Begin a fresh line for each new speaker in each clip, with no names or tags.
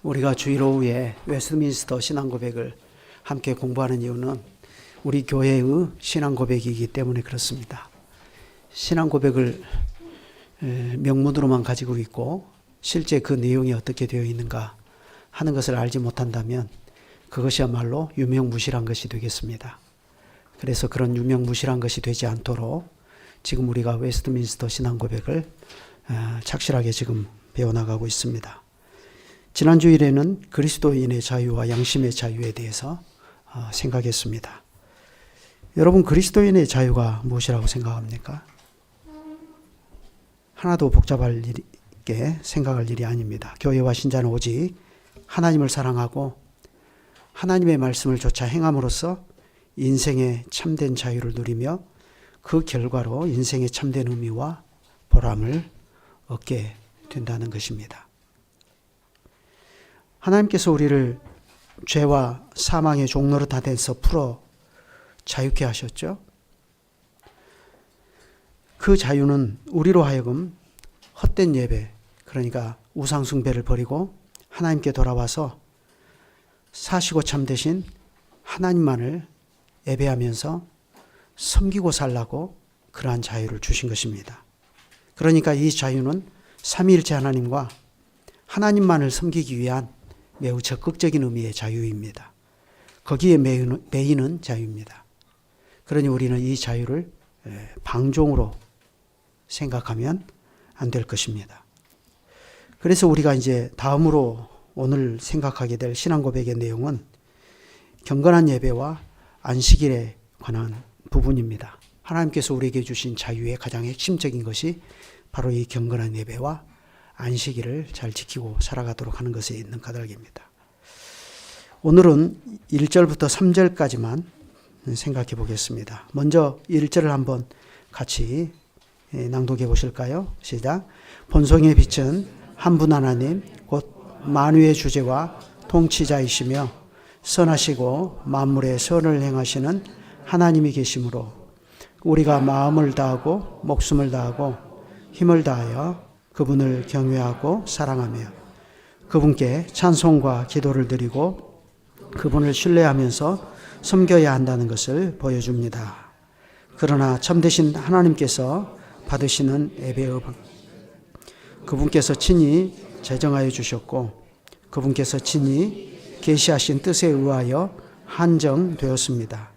우리가 주일 오후에 웨스트민스터 신앙고백을 함께 공부하는 이유는 우리 교회의 신앙고백이기 때문에 그렇습니다. 신앙고백을 명문으로만 가지고 있고 실제 그 내용이 어떻게 되어 있는가 하는 것을 알지 못한다면 그것이야말로 유명무실한 것이 되겠습니다. 그래서 그런 유명무실한 것이 되지 않도록 지금 우리가 웨스트민스터 신앙고백을 착실하게 지금 배워나가고 있습니다. 지난 주일에는 그리스도인의 자유와 양심의 자유에 대해서 생각했습니다. 여러분, 그리스도인의 자유가 무엇이라고 생각합니까? 하나도 복잡할 일게 생각할 일이 아닙니다. 교회와 신자는 오직 하나님을 사랑하고 하나님의 말씀을 조차 행함으로써 인생의 참된 자유를 누리며 그 결과로 인생의 참된 의미와 보람을 얻게 된다는 것입니다. 하나님께서 우리를 죄와 사망의 종노릇하에서 풀어 자유케 하셨죠. 그 자유는 우리로 하여금 헛된 예배, 그러니까 우상 숭배를 버리고 하나님께 돌아와서 사시고 참되신 하나님만을 예배하면서 섬기고 살라고 그러한 자유를 주신 것입니다. 그러니까 이 자유는 삼위일체 하나님과 하나님만을 섬기기 위한 매우 적극적인 의미의 자유입니다. 거기에 매이는 자유입니다. 그러니 우리는 이 자유를 방종으로 생각하면 안 될 것입니다. 그래서 우리가 이제 다음으로 오늘 생각하게 될 신앙고백의 내용은 경건한 예배와 안식일에 관한 부분입니다. 하나님께서 우리에게 주신 자유의 가장 핵심적인 것이 바로 이 경건한 예배와 안식일을 잘 지키고 살아가도록 하는 것에 있는 까닭입니다. 오늘은 1절부터 3절까지만 생각해 보겠습니다. 먼저 1절을 한번 같이 낭독해 보실까요? 시작. 본성의 빛은 한 분 하나님 곧 만유의 주제와 통치자이시며 선하시고 만물의 선을 행하시는 하나님이 계시므로 우리가 마음을 다하고 목숨을 다하고 힘을 다하여 그분을 경외하고 사랑하며 그분께 찬송과 기도를 드리고 그분을 신뢰하면서 섬겨야 한다는 것을 보여줍니다. 그러나 참되신 하나님께서 받으시는 예배의 그분께서 친히 제정하여 주셨고 그분께서 친히 계시하신 뜻에 의하여 한정되었습니다.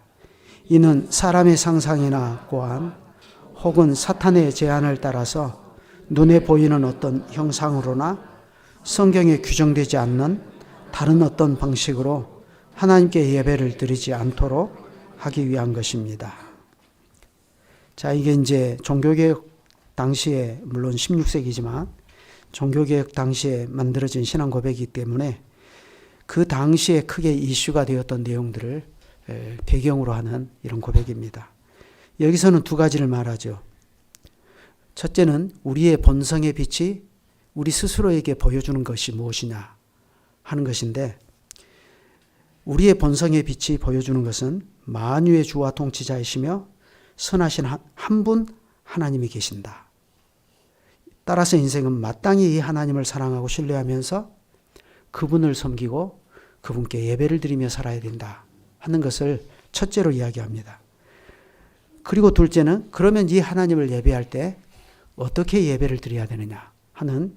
이는 사람의 상상이나 고안 혹은 사탄의 제안을 따라서 눈에 보이는 어떤 형상으로나 성경에 규정되지 않는 다른 어떤 방식으로 하나님께 예배를 드리지 않도록 하기 위한 것입니다. 자, 이게 이제 종교개혁 당시에, 물론 16세기지만 종교개혁 당시에 만들어진 신앙 고백이기 때문에 그 당시에 크게 이슈가 되었던 내용들을 배경으로 하는 이런 고백입니다. 여기서는 두 가지를 말하죠. 첫째는 우리의 본성의 빛이 우리 스스로에게 보여주는 것이 무엇이냐 하는 것인데, 우리의 본성의 빛이 보여주는 것은 만유의 주와 통치자이시며 선하신 한 분 하나님이 계신다. 따라서 인생은 마땅히 이 하나님을 사랑하고 신뢰하면서 그분을 섬기고 그분께 예배를 드리며 살아야 된다 하는 것을 첫째로 이야기합니다. 그리고 둘째는 그러면 이 하나님을 예배할 때 어떻게 예배를 드려야 되느냐 하는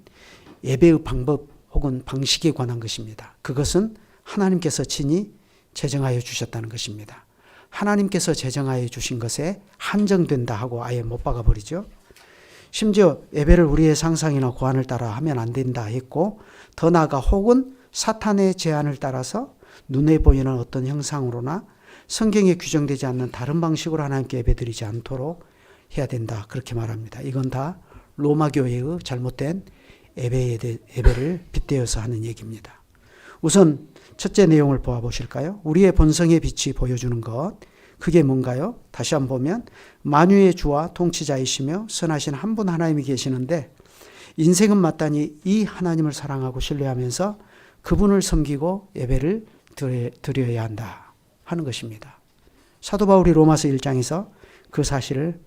예배의 방법 혹은 방식에 관한 것입니다. 그것은 하나님께서 친히 제정하여 주셨다는 것입니다. 하나님께서 제정하여 주신 것에 한정된다 하고 아예 못 박아버리죠. 심지어 예배를 우리의 상상이나 고안을 따라 하면 안 된다 했고, 더 나아가 혹은 사탄의 제안을 따라서 눈에 보이는 어떤 형상으로나 성경에 규정되지 않는 다른 방식으로 하나님께 예배드리지 않도록 해야 된다, 그렇게 말합니다. 이건 다 로마 교회의 잘못된 예배를 빗대어서 하는 얘기입니다. 우선 첫째 내용을 보아보실까요? 우리의 본성의 빛이 보여주는 것, 그게 뭔가요? 다시 한번 보면 만유의 주와 통치자이시며 선하신 한 분 하나님이 계시는데, 인생은 마땅히 이 하나님을 사랑하고 신뢰하면서 그분을 섬기고 예배를 드려야 한다 하는 것입니다. 사도 바울이 로마서 1장에서 그 사실을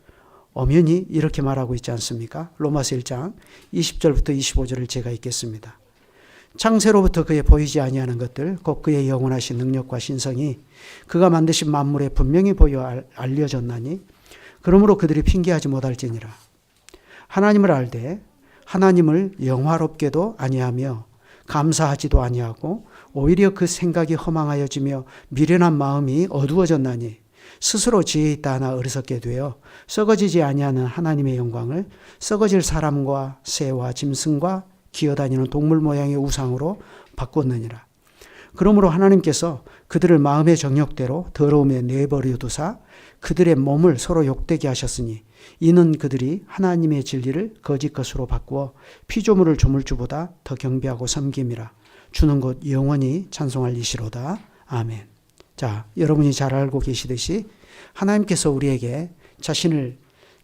엄연히 이렇게 말하고 있지 않습니까? 로마서 1장 20절부터 25절을 제가 읽겠습니다. 창세로부터 그의 보이지 아니하는 것들 곧 그의 영원하신 능력과 신성이 그가 만드신 만물에 분명히 보여 알려졌나니 그러므로 그들이 핑계하지 못할지니라. 하나님을 알되 하나님을 영화롭게도 아니하며 감사하지도 아니하고 오히려 그 생각이 허망하여지며 미련한 마음이 어두워졌나니 스스로 지혜 있다 하나 어리석게 되어 썩어지지 아니하는 하나님의 영광을 썩어질 사람과 새와 짐승과 기어다니는 동물 모양의 우상으로 바꿨느니라. 그러므로 하나님께서 그들을 마음의 정욕대로 더러움에 내버려 두사 그들의 몸을 서로 욕되게 하셨으니 이는 그들이 하나님의 진리를 거짓 것으로 바꾸어 피조물을 조물주보다 더 경배하고 섬김이라. 주는 곧 영원히 찬송할 이시로다. 아멘. 자, 여러분이 잘 알고 계시듯이 하나님께서 우리에게 자신을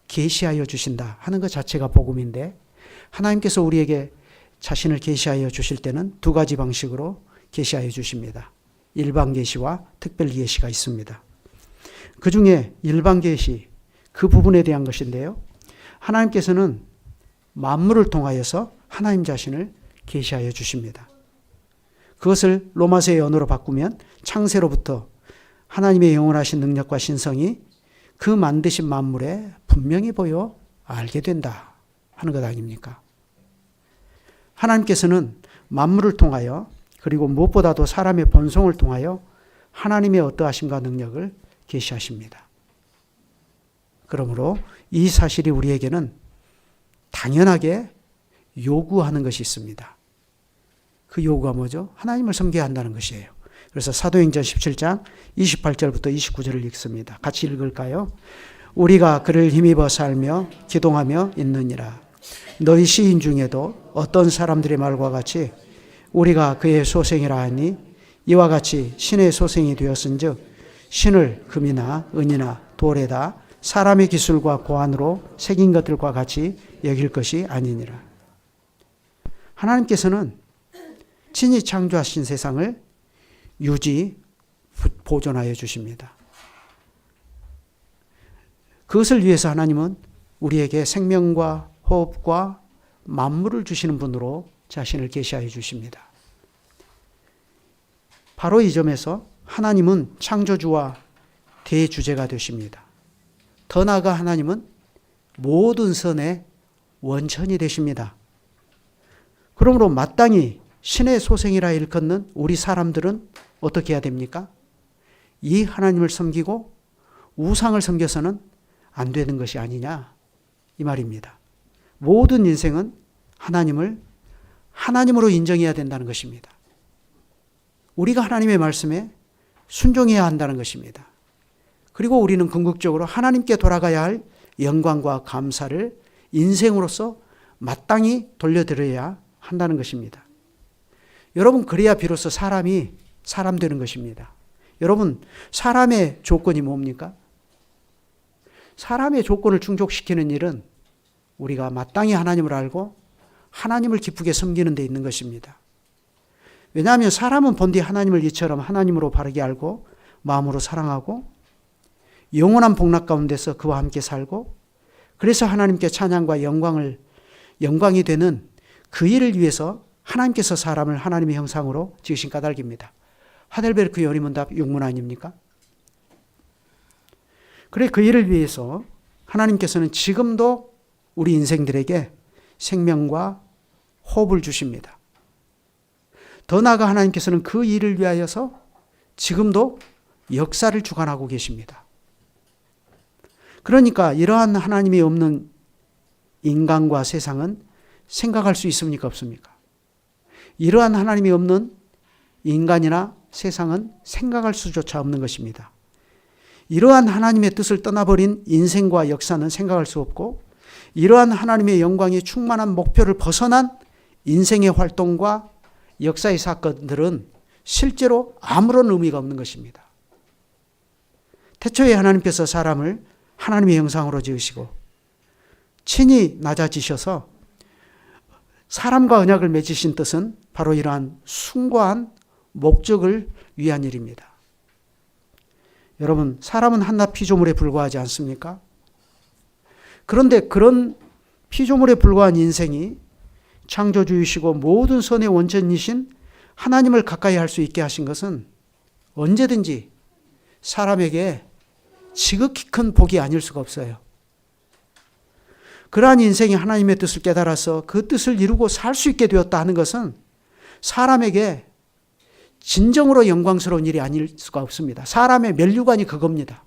계시하여 주신다 하는 것 자체가 복음인데, 하나님께서 우리에게 자신을 계시하여 주실 때는 두 가지 방식으로 계시하여 주십니다. 일반 계시와 특별 계시가 있습니다. 그 중에 일반 계시, 그 부분에 대한 것인데요. 하나님께서는 만물을 통하여서 하나님 자신을 계시하여 주십니다. 그것을 로마서의 언어로 바꾸면 창세로부터 하나님의 영원하신 능력과 신성이 그 만드신 만물에 분명히 보여 알게 된다 하는 것 아닙니까? 하나님께서는 만물을 통하여 그리고 무엇보다도 사람의 본성을 통하여 하나님의 어떠하심과 능력을 계시하십니다. 그러므로 이 사실이 우리에게는 당연하게 요구하는 것이 있습니다. 그 요구가 뭐죠? 하나님을 섬겨야 한다는 것이에요. 그래서 사도행전 17장 28절부터 29절을 읽습니다. 같이 읽을까요? 우리가 그를 힘입어 살며 기동하며 있느니라. 너희 시인 중에도 어떤 사람들의 말과 같이 우리가 그의 소생이라 하니 이와 같이 신의 소생이 되었은즉 신을 금이나 은이나 돌에다 사람의 기술과 고안으로 새긴 것들과 같이 여길 것이 아니니라. 하나님께서는 친히 창조하신 세상을 유지, 보존하여 주십니다. 그것을 위해서 하나님은 우리에게 생명과 호흡과 만물을 주시는 분으로 자신을 계시하여 주십니다. 바로 이 점에서 하나님은 창조주와 대주제가 되십니다. 더 나아가 하나님은 모든 선의 원천이 되십니다. 그러므로 마땅히 신의 소생이라 일컫는 우리 사람들은 어떻게 해야 됩니까? 이 하나님을 섬기고 우상을 섬겨서는 안 되는 것이 아니냐 이 말입니다. 모든 인생은 하나님을 하나님으로 인정해야 된다는 것입니다. 우리가 하나님의 말씀에 순종해야 한다는 것입니다. 그리고 우리는 궁극적으로 하나님께 돌아가야 할 영광과 감사를 인생으로서 마땅히 돌려드려야 한다는 것입니다. 여러분, 그래야 비로소 사람이 사람 되는 것입니다. 여러분, 사람의 조건이 뭡니까? 사람의 조건을 충족시키는 일은 우리가 마땅히 하나님을 알고 하나님을 기쁘게 섬기는 데 있는 것입니다. 왜냐하면 사람은 본디 하나님을 이처럼 하나님으로 바르게 알고 마음으로 사랑하고 영원한 복락 가운데서 그와 함께 살고, 그래서 하나님께 찬양과 영광이 되는 그 일을 위해서 하나님께서 사람을 하나님의 형상으로 지으신 까닭입니다. 하델베르크 요리문답 육문 아닙니까? 그래, 그 일을 위해서 하나님께서는 지금도 우리 인생들에게 생명과 호흡을 주십니다. 더 나아가 하나님께서는 그 일을 위하여서 지금도 역사를 주관하고 계십니다. 그러니까 이러한 하나님이 없는 인간과 세상은 생각할 수 있습니까? 없습니까? 이러한 하나님이 없는 인간이나 세상은 생각할 수조차 없는 것입니다. 이러한 하나님의 뜻을 떠나버린 인생과 역사는 생각할 수 없고, 이러한 하나님의 영광이 충만한 목표를 벗어난 인생의 활동과 역사의 사건들은 실제로 아무런 의미가 없는 것입니다. 태초에 하나님께서 사람을 하나님의 형상으로 지으시고 친히 낮아지셔서 사람과 언약을 맺으신 뜻은 바로 이러한 숭고한 목적을 위한 일입니다. 여러분, 사람은 한낱 피조물에 불과하지 않습니까? 그런데 그런 피조물에 불과한 인생이 창조주이시고 모든 선의 원천이신 하나님을 가까이 할 수 있게 하신 것은 언제든지 사람에게 지극히 큰 복이 아닐 수가 없어요. 그러한 인생이 하나님의 뜻을 깨달아서 그 뜻을 이루고 살 수 있게 되었다 하는 것은 사람에게 진정으로 영광스러운 일이 아닐 수가 없습니다. 사람의 면류관이 그겁니다.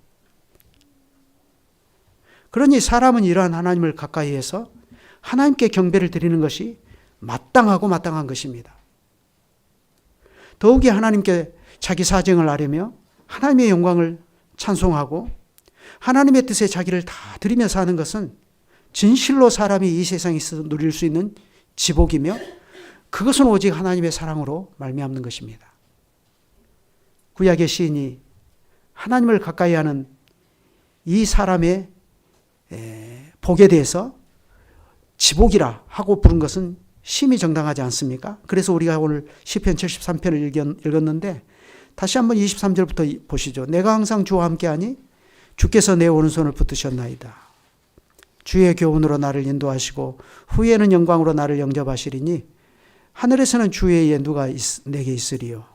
그러니 사람은 이러한 하나님을 가까이 해서 하나님께 경배를 드리는 것이 마땅하고 마땅한 것입니다. 더욱이 하나님께 자기 사정을 아뢰며 하나님의 영광을 찬송하고 하나님의 뜻에 자기를 다 드리며 사는 것은 진실로 사람이 이 세상에서 누릴 수 있는 지복이며 그것은 오직 하나님의 사랑으로 말미암는 것입니다. 구약의 시인이 하나님을 가까이 하는 이 사람의 복에 대해서 지복이라 하고 부른 것은 심히 정당하지 않습니까? 그래서 우리가 오늘 시편 73편을 읽었는데 다시 한번 23절부터 보시죠. 내가 항상 주와 함께하니 주께서 내 오른손을 붙드셨나이다. 주의 교훈으로 나를 인도하시고 후에는 영광으로 나를 영접하시리니 하늘에서는 주 외에 누가 내게 있으리요.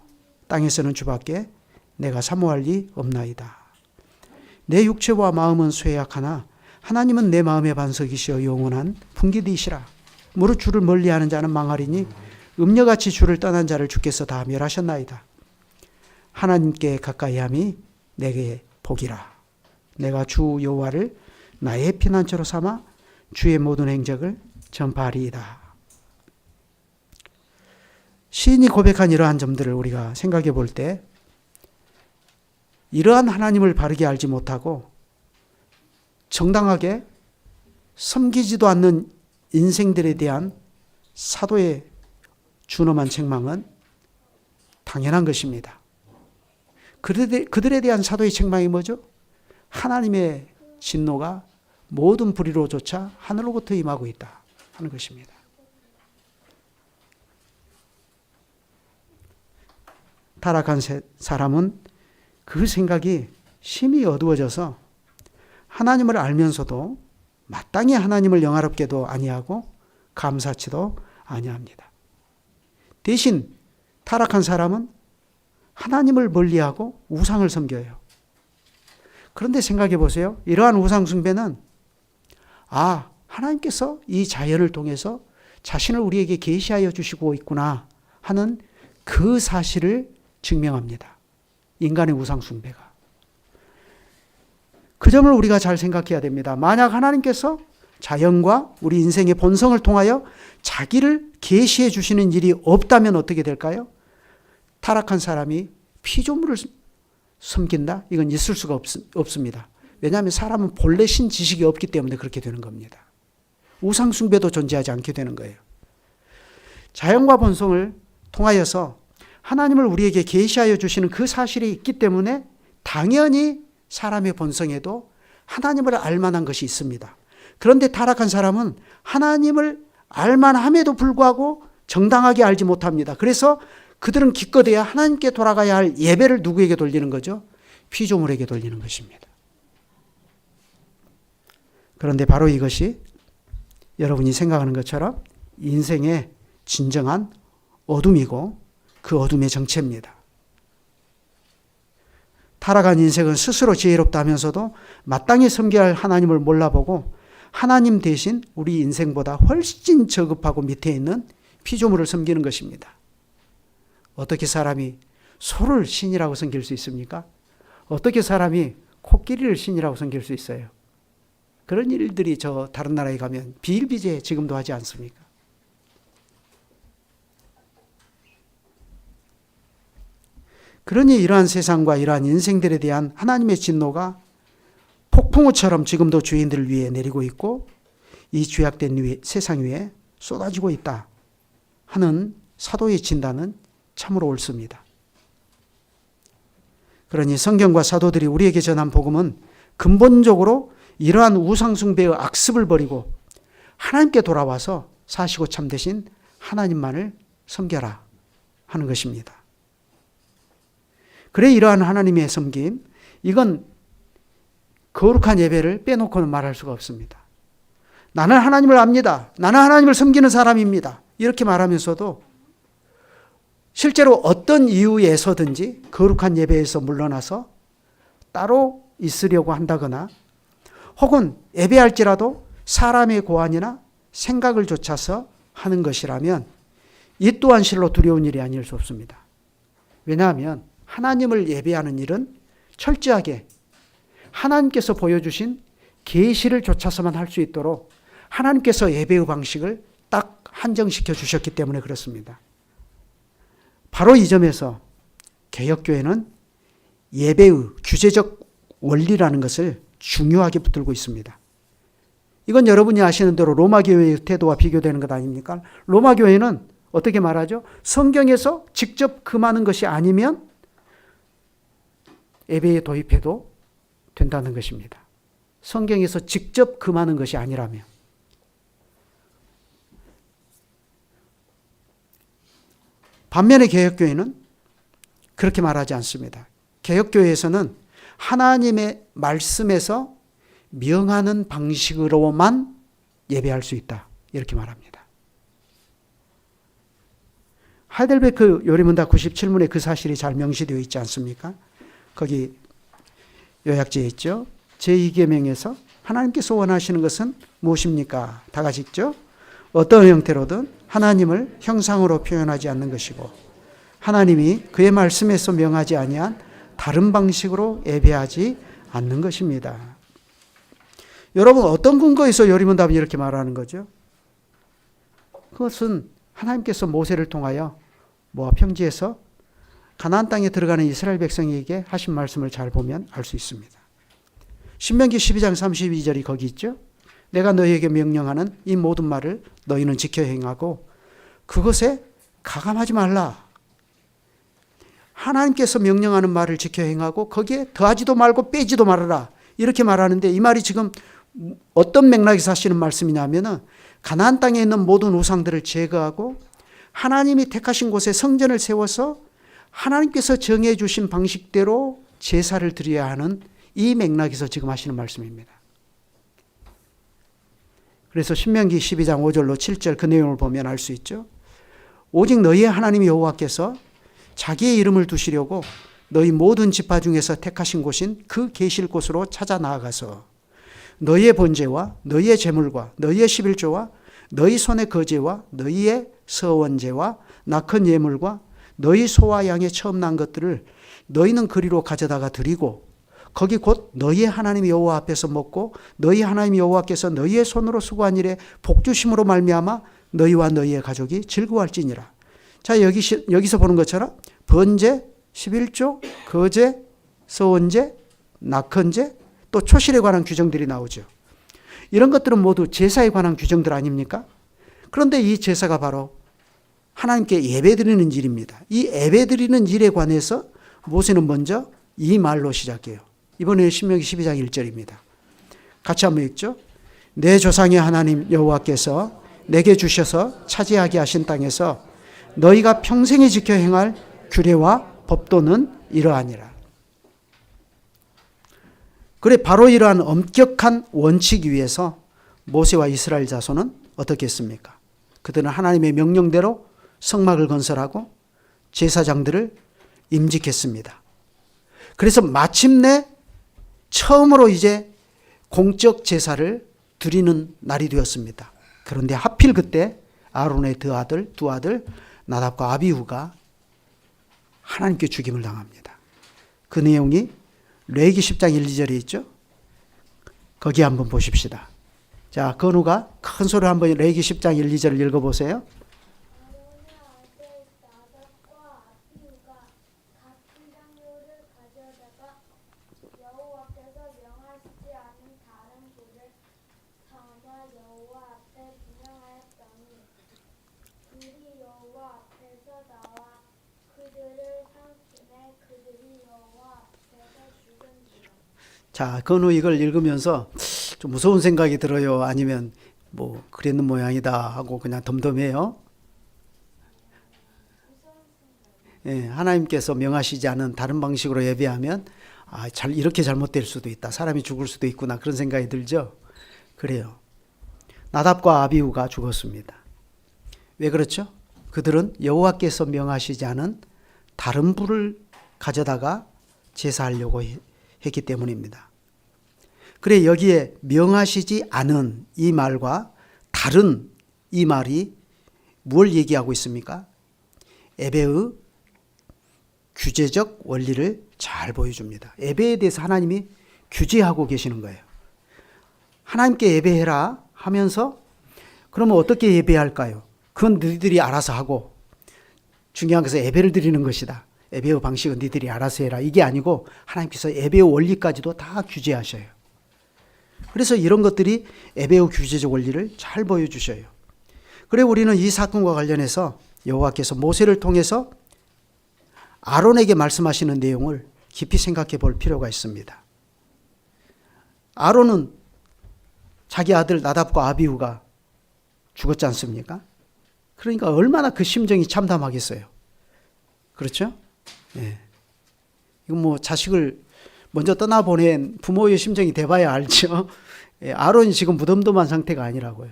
땅에서는 주밖에 내가 사모할 리 없나이다. 내 육체와 마음은 쇠약하나 하나님은 내 마음의 반석이시여 영원한 풍기디시라. 무릇 주를 멀리하는 자는 망하리니 음녀같이 주를 떠난 자를 주께서 다 멸하셨나이다. 하나님께 가까이함이 내게 복이라. 내가 주 여호와를 나의 피난처로 삼아 주의 모든 행적을 전파하리이다. 시인이 고백한 이러한 점들을 우리가 생각해 볼 때 이러한 하나님을 바르게 알지 못하고 정당하게 섬기지도 않는 인생들에 대한 사도의 준엄한 책망은 당연한 것입니다. 그들에 대한 사도의 책망이 뭐죠? 하나님의 진노가 모든 불의로조차 하늘로부터 임하고 있다 하는 것입니다. 타락한 사람은 그 생각이 심히 어두워져서 하나님을 알면서도 마땅히 하나님을 영화롭게도 아니하고 감사치도 아니합니다. 대신 타락한 사람은 하나님을 멀리하고 우상을 섬겨요. 그런데 생각해 보세요. 이러한 우상 숭배는 하나님께서 이 자연을 통해서 자신을 우리에게 계시하여 주시고 있구나 하는 그 사실을 증명합니다. 인간의 우상 숭배가. 그 점을 우리가 잘 생각해야 됩니다. 만약 하나님께서 자연과 우리 인생의 본성을 통하여 자기를 계시해 주시는 일이 없다면 어떻게 될까요? 타락한 사람이 피조물을 섬긴다? 이건 있을 수가 없습니다. 왜냐하면 사람은 본래 신지식이 없기 때문에 그렇게 되는 겁니다. 우상 숭배도 존재하지 않게 되는 거예요. 자연과 본성을 통하여서 하나님을 우리에게 계시하여 주시는 그 사실이 있기 때문에 당연히 사람의 본성에도 하나님을 알만한 것이 있습니다. 그런데 타락한 사람은 하나님을 알만함에도 불구하고 정당하게 알지 못합니다. 그래서 그들은 기껏해야 하나님께 돌아가야 할 예배를 누구에게 돌리는 거죠? 피조물에게 돌리는 것입니다. 그런데 바로 이것이 여러분이 생각하는 것처럼 인생의 진정한 어둠이고 그 어둠의 정체입니다. 타락한 인생은 스스로 지혜롭다 하면서도 마땅히 섬겨야 할 하나님을 몰라보고 하나님 대신 우리 인생보다 훨씬 저급하고 밑에 있는 피조물을 섬기는 것입니다. 어떻게 사람이 소를 신이라고 섬길 수 있습니까? 어떻게 사람이 코끼리를 신이라고 섬길 수 있어요? 그런 일들이 저 다른 나라에 가면 비일비재 지금도 하지 않습니까? 그러니 이러한 세상과 이러한 인생들에 대한 하나님의 진노가 폭풍우처럼 지금도 죄인들을 위해 내리고 있고 이 죄악된 세상 위에 쏟아지고 있다 하는 사도의 진단은 참으로 옳습니다. 그러니 성경과 사도들이 우리에게 전한 복음은 근본적으로 이러한 우상숭배의 악습을 버리고 하나님께 돌아와서 사시고 참되신 하나님만을 섬겨라 하는 것입니다. 그래 이러한 하나님의 섬김, 이건 거룩한 예배를 빼놓고는 말할 수가 없습니다. 나는 하나님을 압니다. 나는 하나님을 섬기는 사람입니다. 이렇게 말하면서도 실제로 어떤 이유에서든지 거룩한 예배에서 물러나서 따로 있으려고 한다거나 혹은 예배할지라도 사람의 고안이나 생각을 좇아서 하는 것이라면 이 또한 실로 두려운 일이 아닐 수 없습니다. 왜냐하면 하나님을 예배하는 일은 철저하게 하나님께서 보여주신 계시를 좇아서만 할 수 있도록 하나님께서 예배의 방식을 딱 한정시켜 주셨기 때문에 그렇습니다. 바로 이 점에서 개혁교회는 예배의 규제적 원리라는 것을 중요하게 붙들고 있습니다. 이건 여러분이 아시는 대로 로마 교회의 태도와 비교되는 것 아닙니까? 로마 교회는 어떻게 말하죠? 성경에서 직접 금하는 것이 아니면 예배에 도입해도 된다는 것입니다. 성경에서 직접 금하는 것이 아니라면. 반면에 개혁교회는 그렇게 말하지 않습니다. 개혁교회에서는 하나님의 말씀에서 명하는 방식으로만 예배할 수 있다. 이렇게 말합니다. 하이델베르크 요리문답 97문에 그 사실이 잘 명시되어 있지 않습니까? 거기 요약되어 있죠. 제2계명에서 하나님께서 원하시는 것은 무엇입니까? 다 같이 읽죠. 어떤 형태로든 하나님을 형상으로 표현하지 않는 것이고 하나님이 그의 말씀에서 명하지 아니한 다른 방식으로 예배하지 않는 것입니다. 여러분 어떤 근거에서 요리문답이 이렇게 말하는 거죠? 그것은 하나님께서 모세를 통하여 모압 평지에서 가나안 땅에 들어가는 이스라엘 백성에게 하신 말씀을 잘 보면 알 수 있습니다. 신명기 12장 32절이 거기 있죠. 내가 너희에게 명령하는 이 모든 말을 너희는 지켜 행하고 그것에 가감하지 말라. 하나님께서 명령하는 말을 지켜 행하고 거기에 더하지도 말고 빼지도 말아라. 이렇게 말하는데 이 말이 지금 어떤 맥락에서 하시는 말씀이냐면은 가나안 땅에 있는 모든 우상들을 제거하고 하나님이 택하신 곳에 성전을 세워서 하나님께서 정해 주신 방식대로 제사를 드려야 하는 이 맥락에서 지금 하시는 말씀입니다. 그래서 신명기 12장 5절로 7절 그 내용을 보면 알 수 있죠. 오직 너희의 하나님 여호와께서 자기의 이름을 두시려고 너희 모든 지파 중에서 택하신 곳인 그 계실 곳으로 찾아 나아가서 너희의 번제와 너희의 제물과 너희의 11조와 너희 손의 거제와 너희의 서원제와 낙헌 예물과 너희 소와 양의 처음 난 것들을 너희는 그리로 가져다가 드리고 거기 곧 너희의 하나님 여호와 앞에서 먹고 너희 하나님 여호와께서 너희의 손으로 수고한 일에 복주심으로 말미암아 너희와 너희의 가족이 즐거워할지니라. 자, 여기서 보는 것처럼 번제, 11조, 거제, 서원제, 낙헌제, 또 초실에 관한 규정들이 나오죠. 이런 것들은 모두 제사에 관한 규정들 아닙니까? 그런데 이 제사가 바로 하나님께 예배드리는 일입니다. 이 예배드리는 일에 관해서 모세는 먼저 이 말로 시작해요. 이번에 신명기 12장 1절입니다. 같이 한번 읽죠. 내 조상의 하나님 여호와께서 내게 주셔서 차지하게 하신 땅에서 너희가 평생에 지켜 행할 규례와 법도는 이러하니라. 그래 바로 이러한 엄격한 원칙 위에서 모세와 이스라엘 자손은 어떻게 했습니까? 그들은 하나님의 명령대로 성막을 건설하고 제사장들을 임직했습니다. 그래서 마침내 처음으로 이제 공적 제사를 드리는 날이 되었습니다. 그런데 하필 그때 아론의 두 아들 나답과 아비후가 하나님께 죽임을 당합니다. 그 내용이 레위기 10장 1, 2절에 있죠. 거기 한번 보십시다. 자, 건우가 큰 소리로 한번 레위기 10장 1, 2절을 읽어보세요. 자, 건우 이걸 읽으면서 좀 무서운 생각이 들어요? 아니면 뭐 그랬는 모양이다 하고 그냥 덤덤해요? 예, 하나님께서 명하시지 않은 다른 방식으로 예배하면 이렇게 잘못될 수도 있다. 사람이 죽을 수도 있구나. 그런 생각이 들죠? 그래요. 나답과 아비후가 죽었습니다. 왜 그렇죠? 그들은 여호와께서 명하시지 않은 다른 불을 가져다가 제사하려고 했기 때문입니다. 그래 여기에 명하시지 않은 이 말과 다른 이 말이 뭘 얘기하고 있습니까? 예배의 규제적 원리를 잘 보여줍니다. 예배에 대해서 하나님이 규제하고 계시는 거예요. 하나님께 예배해라 하면서 그러면 어떻게 예배할까요? 그건 너희들이 알아서 하고 중요한 것은 예배를 드리는 것이다. 예배의 방식은 너희들이 알아서 해라. 이게 아니고 하나님께서 예배의 원리까지도 다 규제하셔요. 그래서 이런 것들이 예배의 규제적 원리를 잘 보여주셔요. 그래 우리는 이 사건과 관련해서 여호와께서 모세를 통해서 아론에게 말씀하시는 내용을 깊이 생각해 볼 필요가 있습니다. 아론은 자기 아들 나답과 아비후가 죽었지 않습니까? 그러니까 얼마나 그 심정이 참담하겠어요. 그렇죠? 예. 이건 뭐 자식을 먼저 떠나보낸 부모의 심정이 돼봐야 알죠. 예, 아론이 지금 무덤덤한 상태가 아니라고요.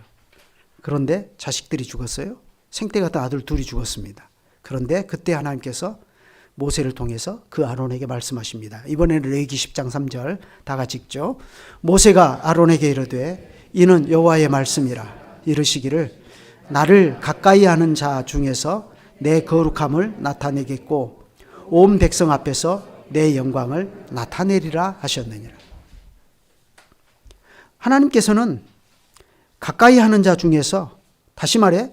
그런데 자식들이 죽었어요. 생태 같은 아들 둘이 죽었습니다. 그런데 그때 하나님께서 모세를 통해서 그 아론에게 말씀하십니다. 이번에는 레위기 10장 3절 다 같이 읽죠. 모세가 아론에게 이르되 이는 여호와의 말씀이라 이르시기를 나를 가까이 하는 자 중에서 내 거룩함을 나타내겠고 온 백성 앞에서 내 영광을 나타내리라 하셨느니라. 하나님께서는 가까이 하는 자 중에서 다시 말해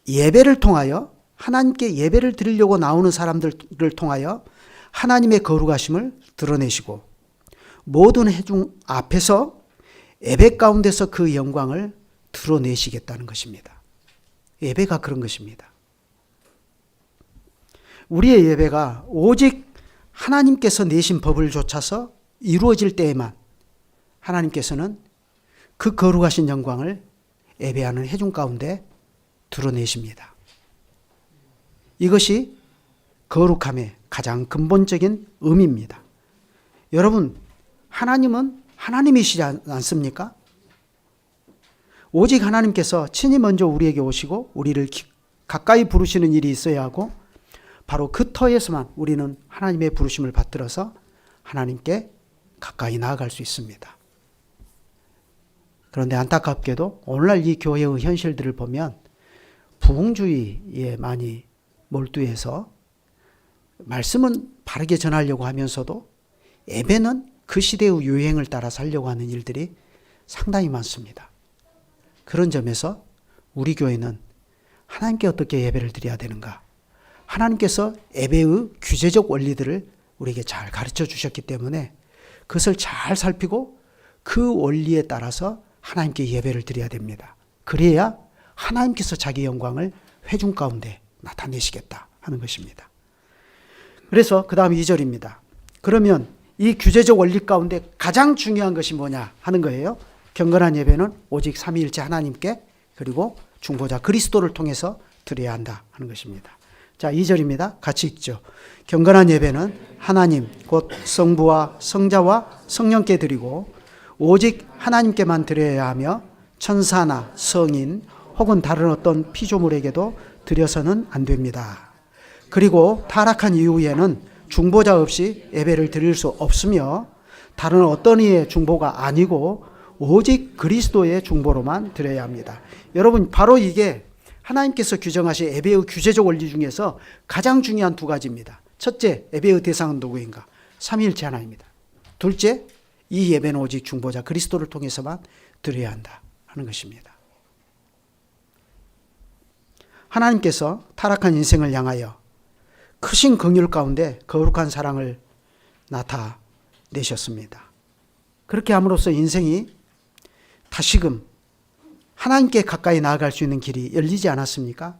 예배를 통하여 하나님께 예배를 드리려고 나오는 사람들을 통하여 하나님의 거룩하심을 드러내시고 모든 회중 앞에서 예배 가운데서 그 영광을 드러내시겠다는 것입니다. 예배가 그런 것입니다. 우리의 예배가 오직 하나님께서 내신 법을 좇아서 이루어질 때에만 하나님께서는 그 거룩하신 영광을 예배하는 회중 가운데 드러내십니다. 이것이 거룩함의 가장 근본적인 의미입니다. 여러분, 하나님은 하나님이시지 않습니까? 오직 하나님께서 친히 먼저 우리에게 오시고 우리를 가까이 부르시는 일이 있어야 하고 바로 그 터에서만 우리는 하나님의 부르심을 받들어서 하나님께 가까이 나아갈 수 있습니다. 그런데 안타깝게도 오늘날 이 교회의 현실들을 보면 부흥주의에 많이 몰두해서 말씀은 바르게 전하려고 하면서도 예배는 그 시대의 유행을 따라 살려고 하는 일들이 상당히 많습니다. 그런 점에서 우리 교회는 하나님께 어떻게 예배를 드려야 되는가? 하나님께서 예배의 규제적 원리들을 우리에게 잘 가르쳐 주셨기 때문에 그것을 잘 살피고 그 원리에 따라서 하나님께 예배를 드려야 됩니다. 그래야 하나님께서 자기 영광을 회중 가운데 나타내시겠다 하는 것입니다. 그래서 그 다음 2절입니다. 그러면 이 규제적 원리 가운데 가장 중요한 것이 뭐냐 하는 거예요. 경건한 예배는 오직 삼위일체 하나님께 그리고 중보자 그리스도를 통해서 드려야 한다 하는 것입니다. 자, 2절입니다. 같이 읽죠. 경건한 예배는 하나님 곧 성부와 성자와 성령께 드리고 오직 하나님께만 드려야 하며 천사나 성인 혹은 다른 어떤 피조물에게도 드려서는 안 됩니다. 그리고 타락한 이후에는 중보자 없이 예배를 드릴 수 없으며 다른 어떤 이의 중보가 아니고 오직 그리스도의 중보로만 드려야 합니다. 여러분, 바로 이게 하나님께서 규정하신 예배의 규제적 원리 중에서 가장 중요한 두 가지입니다. 첫째, 예배의 대상은 누구인가? 삼위일체 하나님입니다. 둘째, 이 예배는 오직 중보자 그리스도를 통해서만 드려야 한다 하는 것입니다. 하나님께서 타락한 인생을 향하여 크신 긍휼 가운데 거룩한 사랑을 나타내셨습니다. 그렇게 함으로써 인생이 다시금 하나님께 가까이 나아갈 수 있는 길이 열리지 않았습니까?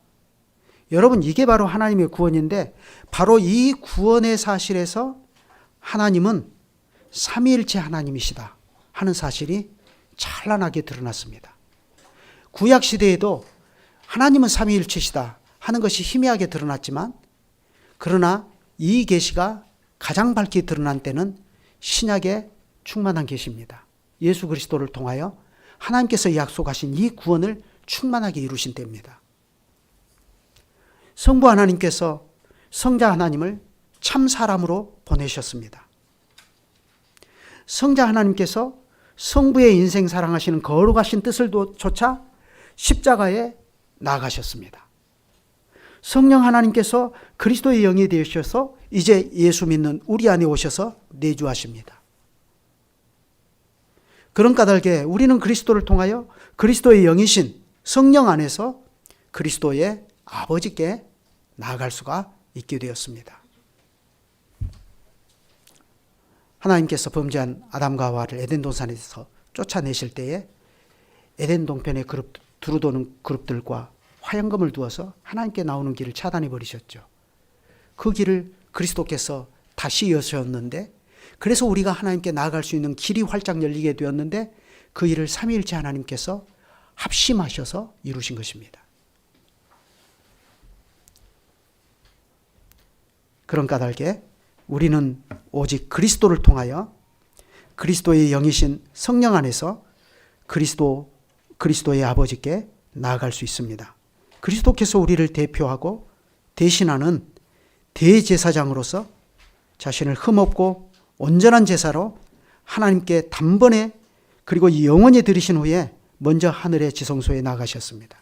여러분, 이게 바로 하나님의 구원인데 바로 이 구원의 사실에서 하나님은 삼위일체 하나님이시다 하는 사실이 찬란하게 드러났습니다. 구약시대에도 하나님은 삼위일체시다 하는 것이 희미하게 드러났지만 그러나 이 계시가 가장 밝게 드러난 때는 신약의 충만한 계시입니다. 예수 그리스도를 통하여 하나님께서 약속하신 이 구원을 충만하게 이루신 때입니다. 성부 하나님께서 성자 하나님을 참 사람으로 보내셨습니다. 성자 하나님께서 성부의 인생 사랑하시는 거룩하신 뜻을 조차 십자가에 나아가셨습니다. 성령 하나님께서 그리스도의 영이 되셔서 이제 예수 믿는 우리 안에 오셔서 내주하십니다. 그런 까닭에 우리는 그리스도를 통하여 그리스도의 영이신 성령 안에서 그리스도의 아버지께 나아갈 수가 있게 되었습니다. 하나님께서 범죄한 아담과 하와를 에덴 동산에서 쫓아내실 때에 에덴 동편에 두루도는 그룹들과 화영검을 두어서 하나님께 나오는 길을 차단해 버리셨죠. 그 길을 그리스도께서 다시 여셨는데, 그래서 우리가 하나님께 나아갈 수 있는 길이 활짝 열리게 되었는데, 그 일을 삼위일체 하나님께서 합심하셔서 이루신 것입니다. 그런 까닭에 우리는 오직 그리스도를 통하여 그리스도의 영이신 성령 안에서 그리스도의 아버지께 나아갈 수 있습니다. 그리스도께서 우리를 대표하고 대신하는 대제사장으로서 자신을 흠없고 온전한 제사로 하나님께 단번에 그리고 영원히 드리신 후에 먼저 하늘의 지성소에 나가셨습니다.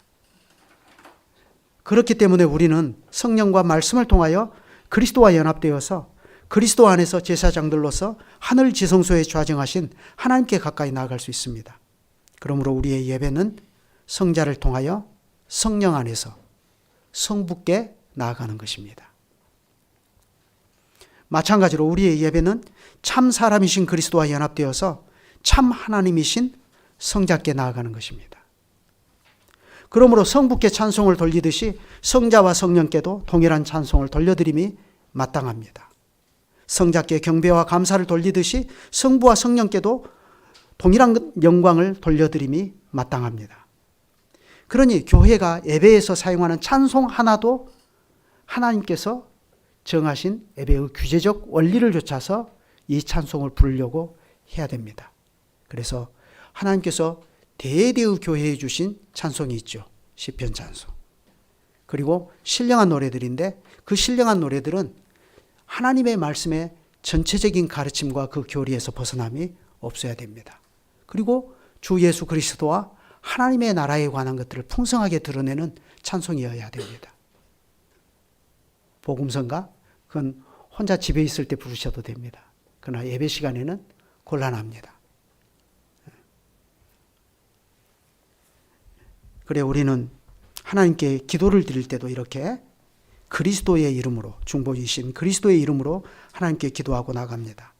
그렇기 때문에 우리는 성령과 말씀을 통하여 그리스도와 연합되어서 그리스도 안에서 제사장들로서 하늘 지성소에 좌정하신 하나님께 가까이 나아갈 수 있습니다. 그러므로 우리의 예배는 성자를 통하여 성령 안에서 성부께 나아가는 것입니다. 마찬가지로 우리의 예배는 참 사람이신 그리스도와 연합되어서 참 하나님이신 성자께 나아가는 것입니다. 그러므로 성부께 찬송을 돌리듯이 성자와 성령께도 동일한 찬송을 돌려드림이 마땅합니다. 성자께 경배와 감사를 돌리듯이 성부와 성령께도 동일한 영광을 돌려드림이 마땅합니다. 그러니 교회가 예배에서 사용하는 찬송 하나도 하나님께서 정하신 예배의 규제적 원리를 좇아서 이 찬송을 부르려고 해야 됩니다. 그래서 하나님께서 대대의 교회에 주신 찬송이 있죠. 시편 찬송. 그리고 신령한 노래들인데 그 신령한 노래들은 하나님의 말씀의 전체적인 가르침과 그 교리에서 벗어남이 없어야 됩니다. 그리고 주 예수 그리스도와 하나님의 나라에 관한 것들을 풍성하게 드러내는 찬송이어야 됩니다. 복음성가? 그건 혼자 집에 있을 때 부르셔도 됩니다. 그러나 예배 시간에는 곤란합니다. 그래 우리는 하나님께 기도를 드릴 때도 이렇게 그리스도의 이름으로, 중보이신 그리스도의 이름으로 하나님께 기도하고 나갑니다.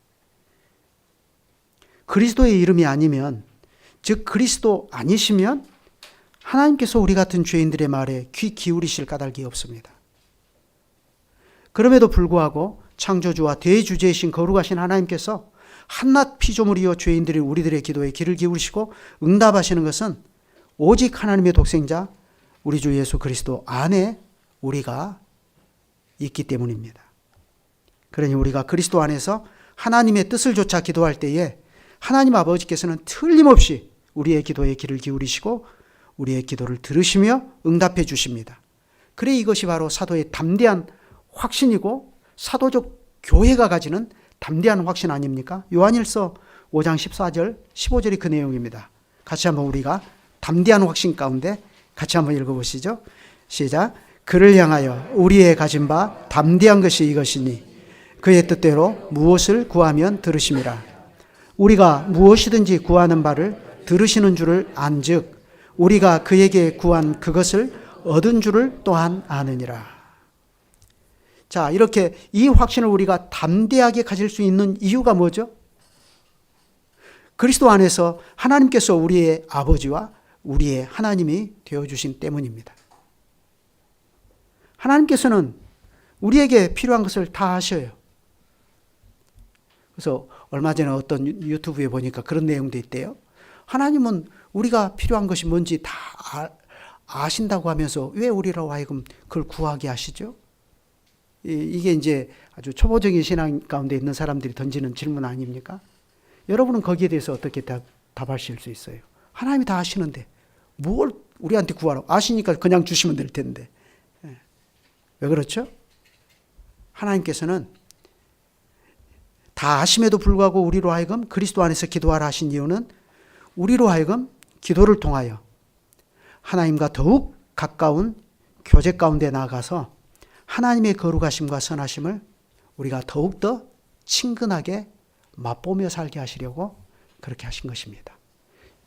그리스도의 이름이 아니면, 즉 그리스도 아니시면 하나님께서 우리 같은 죄인들의 말에 귀 기울이실 까닭이 없습니다. 그럼에도 불구하고 창조주와 대주제이신 거룩하신 하나님께서 한낱 피조물이요 죄인들인 우리들의 기도에 귀를 기울이시고 응답하시는 것은 오직 하나님의 독생자 우리 주 예수 그리스도 안에 우리가 있기 때문입니다. 그러니 우리가 그리스도 안에서 하나님의 뜻을 좇아 기도할 때에 하나님 아버지께서는 틀림없이 우리의 기도에 귀를 기울이시고 우리의 기도를 들으시며 응답해 주십니다. 그래 이것이 바로 사도의 담대한 확신이고 사도적 교회가 가지는 담대한 확신 아닙니까? 요한일서 5장 14절 15절이 그 내용입니다. 같이 한번 우리가 담대한 확신 가운데 같이 한번 읽어보시죠. 시작. 그를 향하여 우리의 가진 바 담대한 것이 이것이니 그의 뜻대로 무엇을 구하면 들으심이라. 우리가 무엇이든지 구하는 바를 들으시는 줄을 안즉 우리가 그에게 구한 그것을 얻은 줄을 또한 아느니라. 자, 이렇게 이 확신을 우리가 담대하게 가질 수 있는 이유가 뭐죠? 그리스도 안에서 하나님께서 우리의 아버지와 우리의 하나님이 되어주신 때문입니다. 하나님께서는 우리에게 필요한 것을 다 아셔요. 그래서 얼마 전에 어떤 유튜브에 보니까 그런 내용도 있대요. 하나님은 우리가 필요한 것이 뭔지 다 아신다고 하면서 왜 우리로 하여금 그걸 구하게 하시죠? 이게 이제 아주 초보적인 신앙 가운데 있는 사람들이 던지는 질문 아닙니까? 여러분은 거기에 대해서 어떻게 답하실 수 있어요? 하나님이 다 아시는데 뭘 우리한테 구하라고. 아시니까 그냥 주시면 될 텐데. 왜 그렇죠? 하나님께서는 다 아심에도 불구하고 우리로 하여금 그리스도 안에서 기도하라 하신 이유는 우리로 하여금 기도를 통하여 하나님과 더욱 가까운 교제 가운데 나아가서 하나님의 거룩하심과 선하심을 우리가 더욱더 친근하게 맛보며 살게 하시려고 그렇게 하신 것입니다.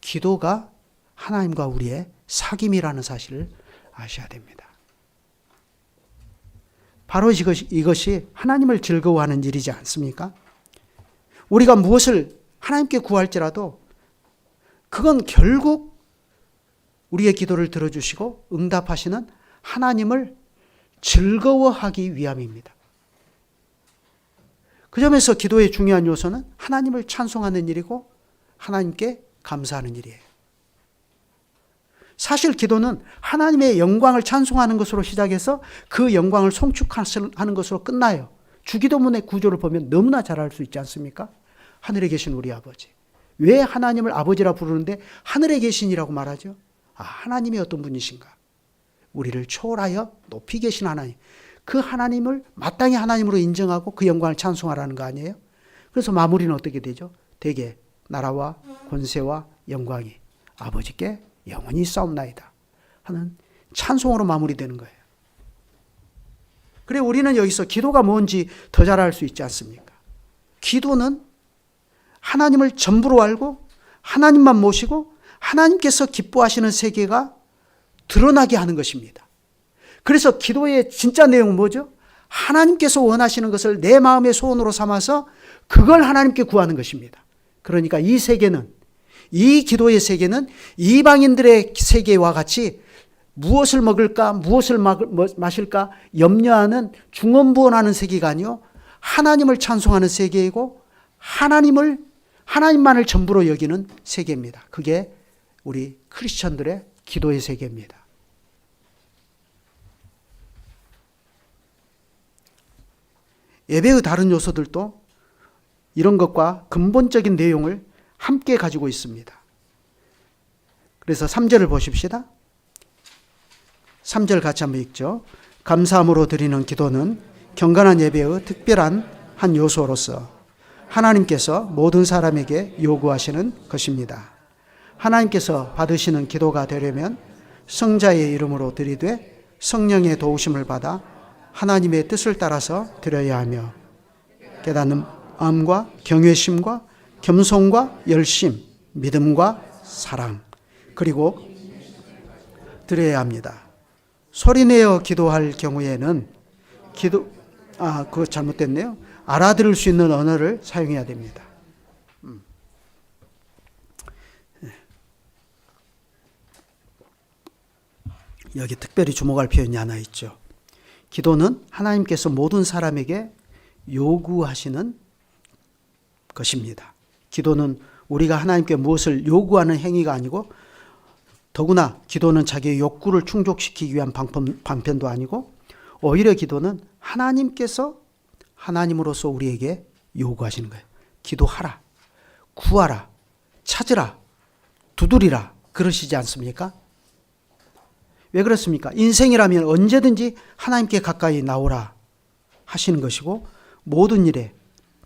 기도가 하나님과 우리의 사귐이라는 사실을 아셔야 됩니다. 바로 이것이 하나님을 즐거워하는 일이지 않습니까? 우리가 무엇을 하나님께 구할지라도 그건 결국 우리의 기도를 들어주시고 응답하시는 하나님을 즐거워하기 위함입니다. 그 점에서 기도의 중요한 요소는 하나님을 찬송하는 일이고 하나님께 감사하는 일이에요. 사실 기도는 하나님의 영광을 찬송하는 것으로 시작해서 그 영광을 송축하는 것으로 끝나요. 주기도문의 구조를 보면 너무나 잘 알 수 있지 않습니까? 하늘에 계신 우리 아버지. 왜 하나님을 아버지라 부르는데 하늘에 계신이라고 말하죠? 하나님이 어떤 분이신가? 우리를 초월하여 높이 계신 하나님. 그 하나님을 마땅히 하나님으로 인정하고 그 영광을 찬송하라는 거 아니에요? 그래서 마무리는 어떻게 되죠? 대개 나라와 권세와 영광이 아버지께 영원히 있사옵나이다 하는 찬송으로 마무리되는 거예요. 그래 우리는 여기서 기도가 뭔지 더 잘 알 수 있지 않습니까? 기도는 하나님을 전부로 알고 하나님만 모시고 하나님께서 기뻐하시는 세계가 드러나게 하는 것입니다. 그래서 기도의 진짜 내용은 뭐죠? 하나님께서 원하시는 것을 내 마음의 소원으로 삼아서 그걸 하나님께 구하는 것입니다. 그러니까 이 세계는, 이 기도의 세계는 이방인들의 세계와 같이 무엇을 먹을까, 무엇을 마실까 염려하는 중언부언하는 세계가 아니요 하나님을 찬송하는 세계이고 하나님만을 전부로 여기는 세계입니다. 그게 우리 크리스천들의 기도의 세계입니다. 예배의 다른 요소들도 이런 것과 근본적인 내용을 함께 가지고 있습니다. 그래서 3절을 보십시다. 3절 같이 한번 읽죠. 감사함으로 드리는 기도는 경건한 예배의 특별한 한 요소로서 하나님께서 모든 사람에게 요구하시는 것입니다. 하나님께서 받으시는 기도가 되려면 성자의 이름으로 드리되 성령의 도우심을 받아 하나님의 뜻을 따라서 드려야 하며 깨닫는 마음과 경외심과 겸손과 열심, 믿음과 사랑 그리고 드려야 합니다. 소리내어 기도할 경우에는 그거 잘못됐네요. 알아들을 수 있는 언어를 사용해야 됩니다. 여기 특별히 주목할 표현이 하나 있죠. 기도는 하나님께서 모든 사람에게 요구하시는 것입니다. 기도는 우리가 하나님께 무엇을 요구하는 행위가 아니고 더구나 기도는 자기의 욕구를 충족시키기 위한 방편도 아니고 오히려 기도는 하나님께서 하나님으로서 우리에게 요구하시는 거예요. 기도하라, 구하라, 찾으라, 두드리라 그러시지 않습니까? 왜 그렇습니까? 인생이라면 언제든지 하나님께 가까이 나오라 하시는 것이고 모든 일에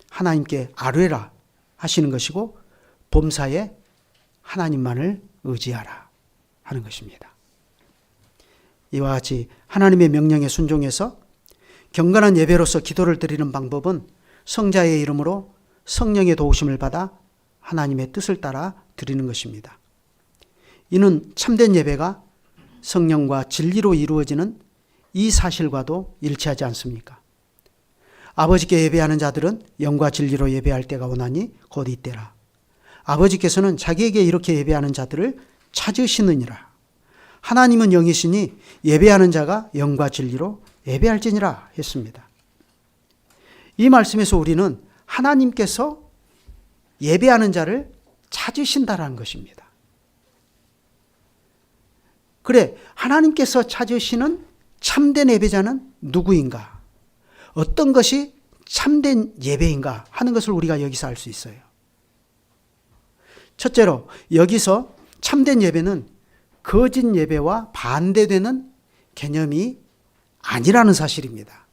하나님께 아뢰라 하시는 것이고 범사에 하나님만을 의지하라 하는 것입니다. 이와 같이 하나님의 명령에 순종해서 경건한 예배로서 기도를 드리는 방법은 성자의 이름으로 성령의 도우심을 받아 하나님의 뜻을 따라 드리는 것입니다. 이는 참된 예배가 성령과 진리로 이루어지는 이 사실과도 일치하지 않습니까? 아버지께 예배하는 자들은 영과 진리로 예배할 때가 오나니 곧 이때라. 아버지께서는 자기에게 이렇게 예배하는 자들을 찾으시느니라. 하나님은 영이시니 예배하는 자가 영과 진리로 예배할지니라 했습니다. 이 말씀에서 우리는 하나님께서 예배하는 자를 찾으신다라는 것입니다. 그래, 하나님께서 찾으시는 참된 예배자는 누구인가? 어떤 것이 참된 예배인가 하는 것을 우리가 여기서 알 수 있어요. 첫째로 여기서 참된 예배는 거짓 예배와 반대되는 개념이 아니라는 사실입니다.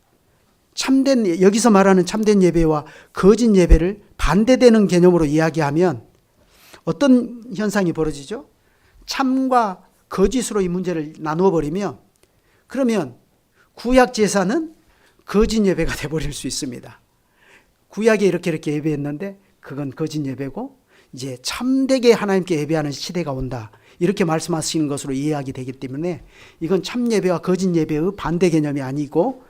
여기서 말하는 참된 예배와 거짓 예배를 반대되는 개념으로 이야기하면 어떤 현상이 벌어지죠? 참과 거짓으로 이 문제를 나누어 버리면, 그러면 구약 제사는 거짓 예배가 되어버릴 수 있습니다. 구약에 이렇게 예배했는데 그건 거짓 예배고, 이제 참되게 하나님께 예배하는 시대가 온다, 이렇게 말씀하시는 것으로 이해하게 되기 때문에 이건 참 예배와 거짓 예배의 반대 개념이 아니고,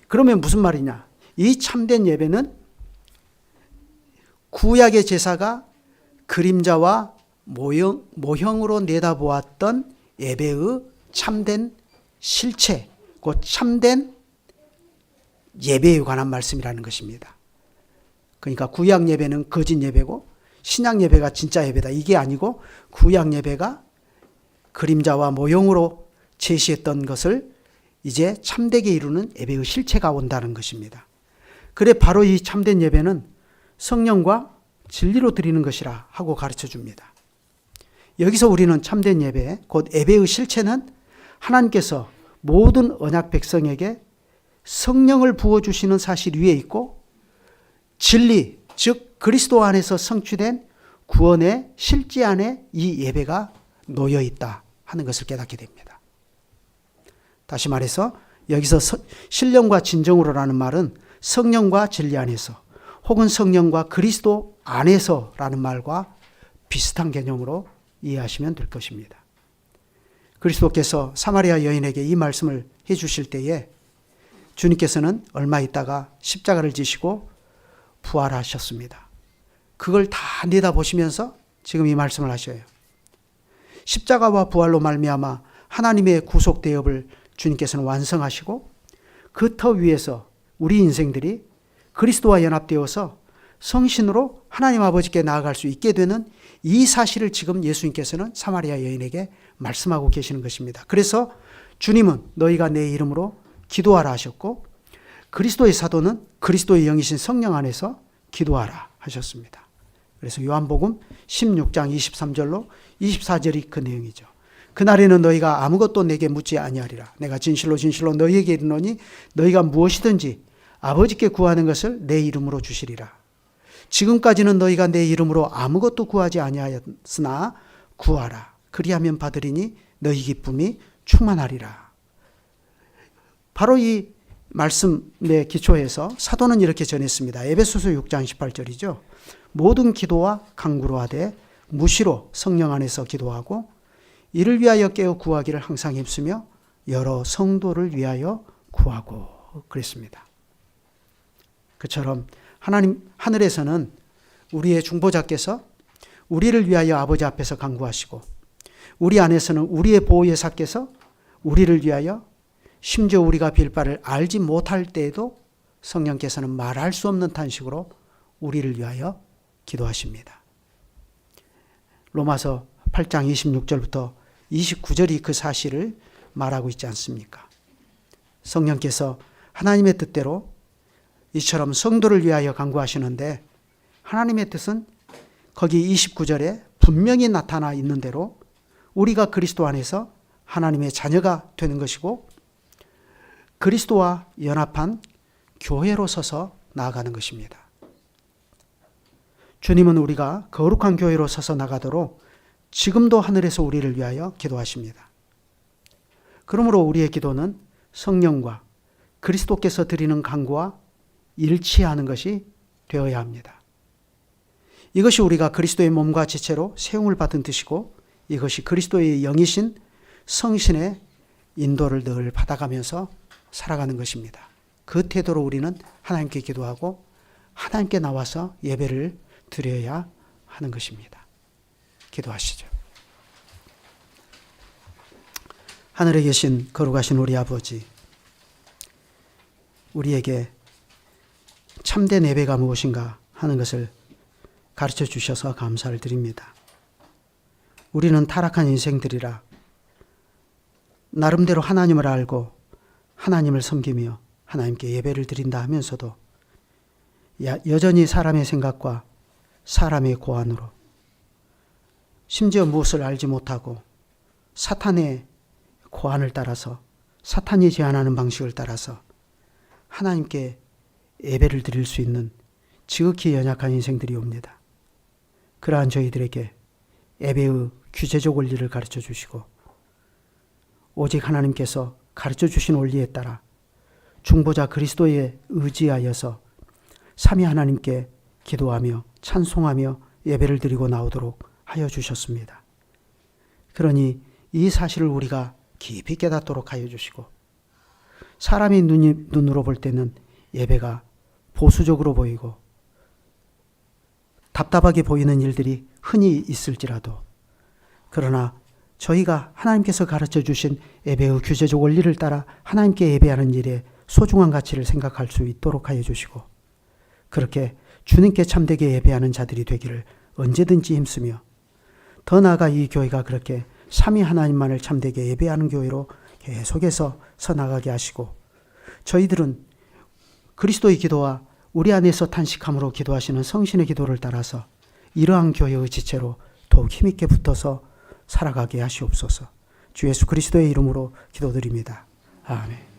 그러면 무슨 말이냐? 이 참된 예배는 구약의 제사가 그림자와 모형으로 내다보았던 예배의 참된 실체, 곧 참된 예배에 관한 말씀이라는 것입니다. 그러니까 구약 예배는 거짓 예배고 신약 예배가 진짜 예배다, 이게 아니고 구약 예배가 그림자와 모형으로 제시했던 것을 이제 참되게 이루는 예배의 실체가 온다는 것입니다. 그래 바로 이 참된 예배는 성령과 진리로 드리는 것이라 하고 가르쳐 줍니다. 여기서 우리는 참된 예배, 곧 예배의 실체는 하나님께서 모든 언약 백성에게 성령을 부어주시는 사실 위에 있고, 진리, 즉 그리스도 안에서 성취된 구원의 실제 안에 이 예배가 놓여 있다 하는 것을 깨닫게 됩니다. 다시 말해서 여기서 신령과 진정으로라는 말은 성령과 진리 안에서, 혹은 성령과 그리스도 안에서라는 말과 비슷한 개념으로 이해하시면 될 것입니다. 그리스도께서 사마리아 여인에게 이 말씀을 해 주실 때에 주님께서는 얼마 있다가 십자가를 지시고 부활하셨습니다. 그걸 다 내다보시면서 지금 이 말씀을 하셔요. 십자가와 부활로 말미암아 하나님의 구속 대업을 주님께서는 완성하시고, 그 터 위에서 우리 인생들이 그리스도와 연합되어서 성신으로 하나님 아버지께 나아갈 수 있게 되는 이 사실을 지금 예수님께서는 사마리아 여인에게 말씀하고 계시는 것입니다. 그래서 주님은 너희가 내 이름으로 기도하라 하셨고, 그리스도의 사도는 그리스도의 영이신 성령 안에서 기도하라 하셨습니다. 그래서 요한복음 16장 23절로 24절이 그 내용이죠. 그날에는 너희가 아무것도 내게 묻지 아니하리라. 내가 진실로 진실로 너희에게 이르노니 너희가 무엇이든지 아버지께 구하는 것을 내 이름으로 주시리라. 지금까지는 너희가 내 이름으로 아무것도 구하지 아니하였으나 구하라. 그리하면 받으리니 너희 기쁨이 충만하리라. 바로 이 말씀에 기초해서 사도는 이렇게 전했습니다. 에베소서 6장 18절이죠. 모든 기도와 간구로 하되 무시로 성령 안에서 기도하고 이를 위하여 깨어 구하기를 항상 힘쓰며 여러 성도를 위하여 구하고 그랬습니다. 그처럼 하나님 하늘에서는 우리의 중보자께서 우리를 위하여 아버지 앞에서 간구하시고, 우리 안에서는 우리의 보혜사께서 우리를 위하여, 심지어 우리가 빌 바를 알지 못할 때에도 성령께서는 말할 수 없는 탄식으로 우리를 위하여 기도하십니다. 로마서 8장 26절부터 29절이 그 사실을 말하고 있지 않습니까? 성령께서 하나님의 뜻대로 이처럼 성도를 위하여 간구하시는데, 하나님의 뜻은 거기 29절에 분명히 나타나 있는 대로 우리가 그리스도 안에서 하나님의 자녀가 되는 것이고, 그리스도와 연합한 교회로 서서 나아가는 것입니다. 주님은 우리가 거룩한 교회로 서서 나가도록 지금도 하늘에서 우리를 위하여 기도하십니다. 그러므로 우리의 기도는 성령과 그리스도께서 드리는 간구와 일치하는 것이 되어야 합니다. 이것이 우리가 그리스도의 몸과 지체로 세움을 받은 뜻이고, 이것이 그리스도의 영이신 성신의 인도를 늘 받아가면서 살아가는 것입니다. 그 태도로 우리는 하나님께 기도하고 하나님께 나와서 예배를 드려야 하는 것입니다. 기도하시죠. 하늘에 계신 거룩하신 우리 아버지, 우리에게 참된 예배가 무엇인가 하는 것을 가르쳐 주셔서 감사를 드립니다. 우리는 타락한 인생들이라 나름대로 하나님을 알고 하나님을 섬기며 하나님께 예배를 드린다 하면서도 여전히 사람의 생각과 사람의 고안으로, 심지어 무엇을 알지 못하고 사탄의 고안을 따라서, 사탄이 제안하는 방식을 따라서 하나님께 예배를 드릴 수 있는 지극히 연약한 인생들이 옵니다. 그러한 저희들에게 예배의 규제적 원리를 가르쳐 주시고, 오직 하나님께서 가르쳐 주신 원리에 따라 중보자 그리스도에 의지하여서 삼위 하나님께 기도하며 찬송하며 예배를 드리고 나오도록 하여 주셨습니다. 그러니 이 사실을 우리가 깊이 깨닫도록 하여 주시고, 사람의 눈으로 볼 때는 예배가 보수적으로 보이고 답답하게 보이는 일들이 흔히 있을지라도, 그러나 저희가 하나님께서 가르쳐 주신 예배의 규제적 원리를 따라 하나님께 예배하는 일에 소중한 가치를 생각할 수 있도록 하여 주시고, 그렇게 주님께 참되게 예배하는 자들이 되기를 언제든지 힘쓰며, 더 나아가 이 교회가 그렇게 삼위 하나님만을 참되게 예배하는 교회로 계속해서 서나가게 하시고, 저희들은 그리스도의 기도와 우리 안에서 탄식함으로 기도하시는 성신의 기도를 따라서 이러한 교회의 지체로 더욱 힘있게 붙어서 살아가게 하시옵소서. 주 예수 그리스도의 이름으로 기도드립니다. 아멘.